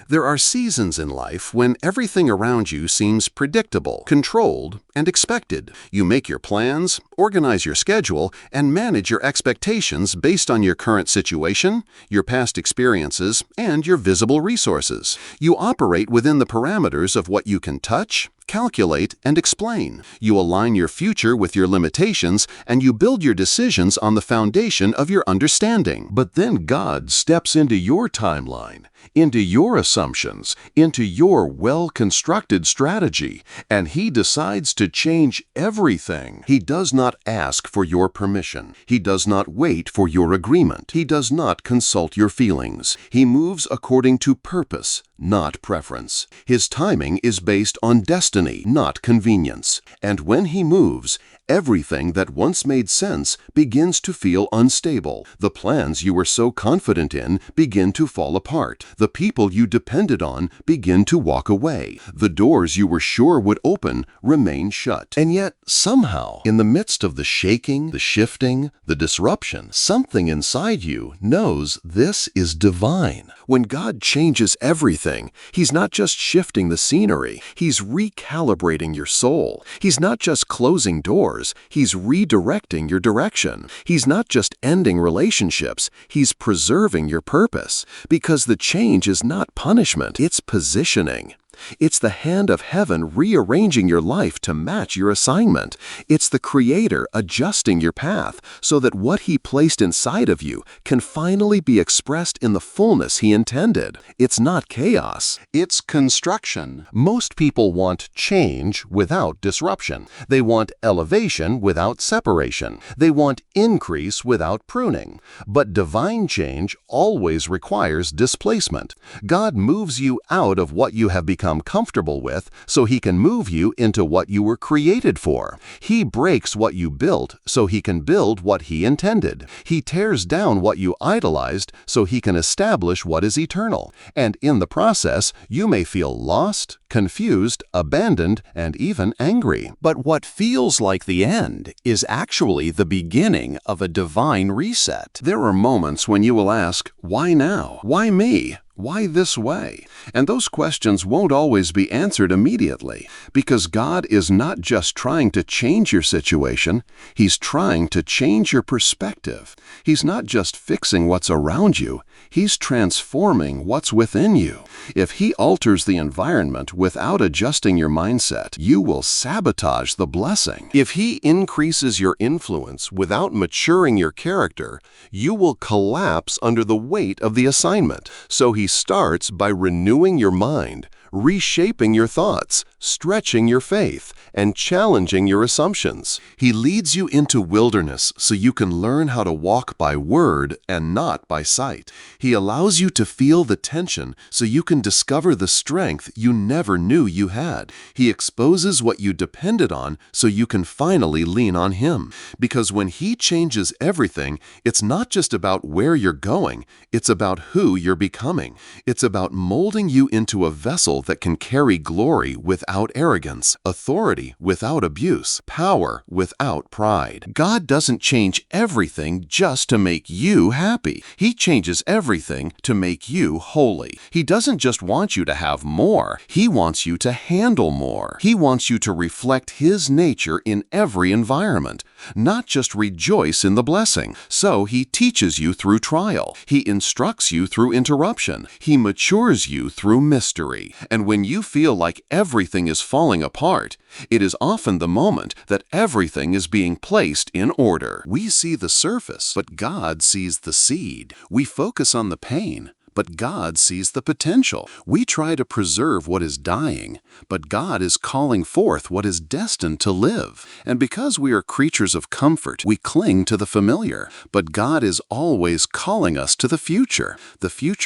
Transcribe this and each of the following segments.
There are seasons in life when everything around you seems predictable, controlled, and expected. You make your plans, organize your schedule, and manage your expectations based on your current situation, your past experiences, and your visible resources. You operate within the parameters of what you can touch, calculate, and explain. You align your future with your limitations, and you build your decisions on the foundation of your understanding. But then God steps into your timeline, into your assumptions, into your well-constructed strategy, and He decides to change everything. He does not ask for your permission. He does not wait for your agreement. He does not consult your feelings. He moves according to purpose, not preference. His timing is based on destiny, not convenience. And when He moves, everything that once made sense begins to feel unstable. The plans you were so confident in begin to fall apart. The people you depended on begin to walk away. The doors you were sure would open remain shut. And yet, somehow, in the midst of the shaking, the shifting, the disruption, something inside you knows this is divine. When God changes everything, He's not just shifting the scenery, He's recalibrating your soul. He's not just closing doors, He's redirecting your direction. He's not just ending relationships, He's preserving your purpose. Because the change is not punishment, it's positioning. It's the hand of heaven rearranging your life to match your assignment. It's the Creator adjusting your path so that what He placed inside of you can finally be expressed in the fullness He intended. It's not chaos, it's construction. Most people want change without disruption. They want elevation without separation. They want increase without pruning. But divine change always requires displacement. God moves you out of what you have become comfortable with so He can move you into what you were created for. He breaks what you built so He can build what He intended. He tears down what you idolized so He can establish what is eternal. And in the process, you may feel lost, confused, abandoned, and even angry. But what feels like the end is actually the beginning of a divine reset. There are moments when you will ask, why now? Why me? Why this way? And those questions won't always be answered immediately, because God is not just trying to change your situation, He's trying to change your perspective. He's not just fixing what's around you, He's transforming what's within you. If He alters the environment without adjusting your mindset, you will sabotage the blessing. If He increases your influence without maturing your character, you will collapse under the weight of the assignment. So He starts by renewing your mind, reshaping your thoughts, stretching your faith, and challenging your assumptions. He leads you into wilderness so you can learn how to walk by word and not by sight. He allows you to feel the tension so you can discover the strength you never knew you had. He exposes what you depended on so you can finally lean on Him. Because when He changes everything, it's not just about where you're going, it's about who you're becoming. It's about molding you into a vessel that can carry glory without arrogance, authority without abuse, power without pride. God doesn't change everything just to make you happy. He changes everything to make you holy. He doesn't just want you to have more. He wants you to handle more. He wants you to reflect His nature in every environment, not just rejoice in the blessing. So He teaches you through trial. He instructs you through interruption. He matures you through mystery. And when you feel like everything is falling apart, it is often the moment that everything is being placed in order. We see the surface, but God sees the seed. We focus on the pain, but God sees the potential. We try to preserve what is dying, but God is calling forth what is destined to live. And because we are creatures of comfort, we cling to the familiar. But God is always calling us to the future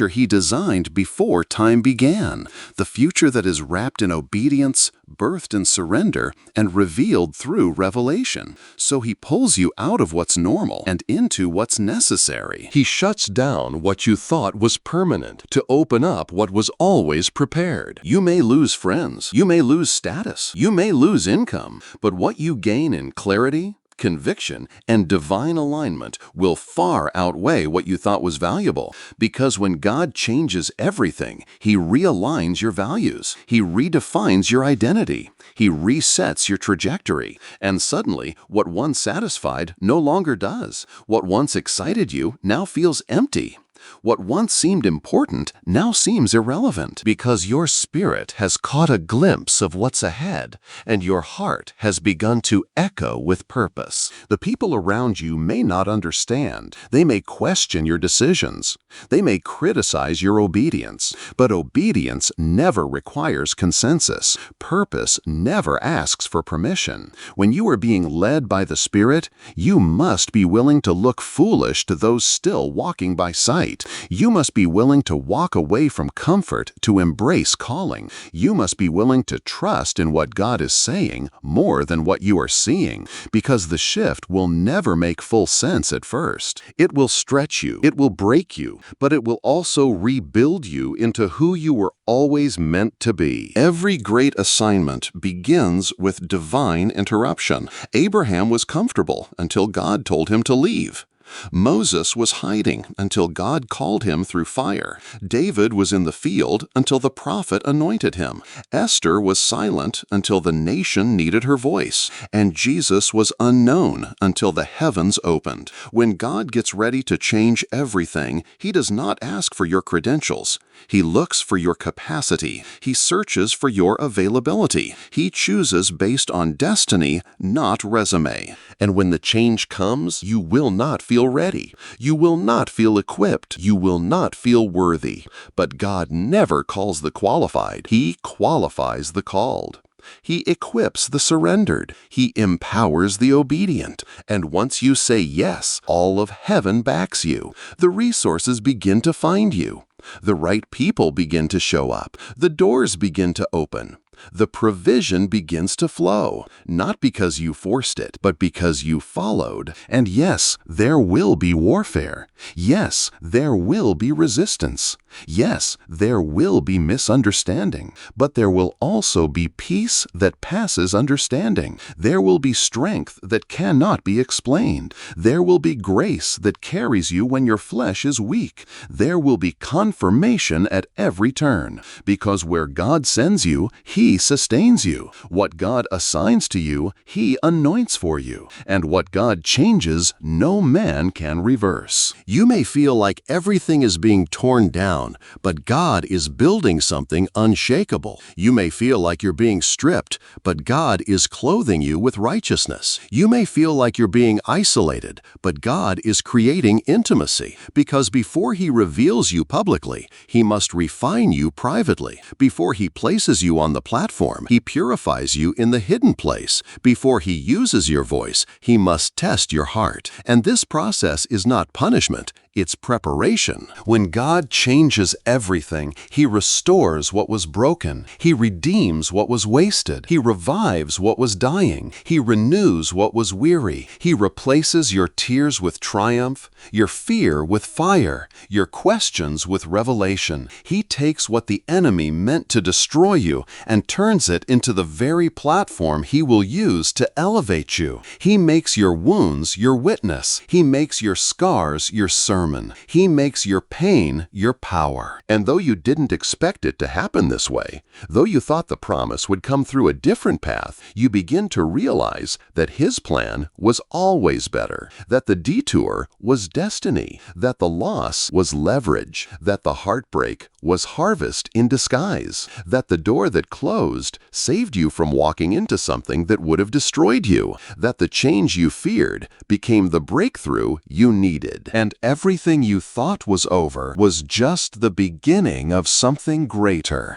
He designed before time began, the future that is wrapped in obedience, birthed in surrender, and revealed through revelation. So He pulls you out of what's normal and into what's necessary. He shuts down what you thought was permanent to open up what was always prepared. You may lose friends, you may lose status, you may lose income, but what you gain in clarity, conviction, and divine alignment will far outweigh what you thought was valuable. Because when God changes everything, He realigns your values. He redefines your identity. He resets your trajectory. And suddenly, what once satisfied no longer does. What once excited you now feels empty. What once seemed important now seems irrelevant, because your spirit has caught a glimpse of what's ahead, and your heart has begun to echo with purpose. The people around you may not understand. They may question your decisions. They may criticize your obedience. But obedience never requires consensus. Purpose never asks for permission. When you are being led by the Spirit, you must be willing to look foolish to those still walking by sight. You must be willing to walk away from comfort to embrace calling. You must be willing to trust in what God is saying more than what you are seeing, because the shift will never make full sense at first. It will stretch you, it will break you, but it will also rebuild you into who you were always meant to be. Every great assignment begins with divine interruption. Abraham was comfortable until God told him to leave. Moses was hiding until God called him through fire. David was in the field until the prophet anointed him. Esther was silent until the nation needed her voice. And Jesus was unknown until the heavens opened. When God gets ready to change everything, He does not ask for your credentials. He looks for your capacity. He searches for your availability. He chooses based on destiny, not resume. And when the change comes, you will not feel ready. You will not feel equipped. You will not feel worthy. But God never calls the qualified. He qualifies the called. He equips the surrendered. He empowers the obedient. And once you say yes, all of heaven backs you. The resources begin to find you. The right people begin to show up. The doors begin to open. The provision begins to flow, not because you forced it, but because you followed. And yes, there will be warfare. Yes, there will be resistance. Yes, there will be misunderstanding. But there will also be peace that passes understanding. There will be strength that cannot be explained. There will be grace that carries you when your flesh is weak. There will be confirmation at every turn. Because where God sends you, He sustains you. What God assigns to you, He anoints for you. And what God changes, no man can reverse. You may feel like everything is being torn down, but God is building something unshakable. You may feel like you're being stripped, but God is clothing you with righteousness. You may feel like you're being isolated, but God is creating intimacy, because before He reveals you publicly, He must refine you privately. Before He places you on the platform, He purifies you in the hidden place. Before He uses your voice, He must test your heart. And this process is not punishment, it's preparation. When God changes everything, He restores what was broken. He redeems what was wasted. He revives what was dying. He renews what was weary. He replaces your tears with triumph, your fear with fire, your questions with revelation. He takes what the enemy meant to destroy you and turns it into the very platform He will use to elevate you. He makes your wounds your witness. He makes your scars your sermon. He makes your pain your power. And though you didn't expect it to happen this way, though you thought the promise would come through a different path, you begin to realize that His plan was always better, that the detour was destiny, that the loss was leverage, that the heartbreak was harvest in disguise, that the door that closed saved you from walking into something that would have destroyed you, that the change you feared became the breakthrough you needed. And everything you thought was over was just the beginning of something greater.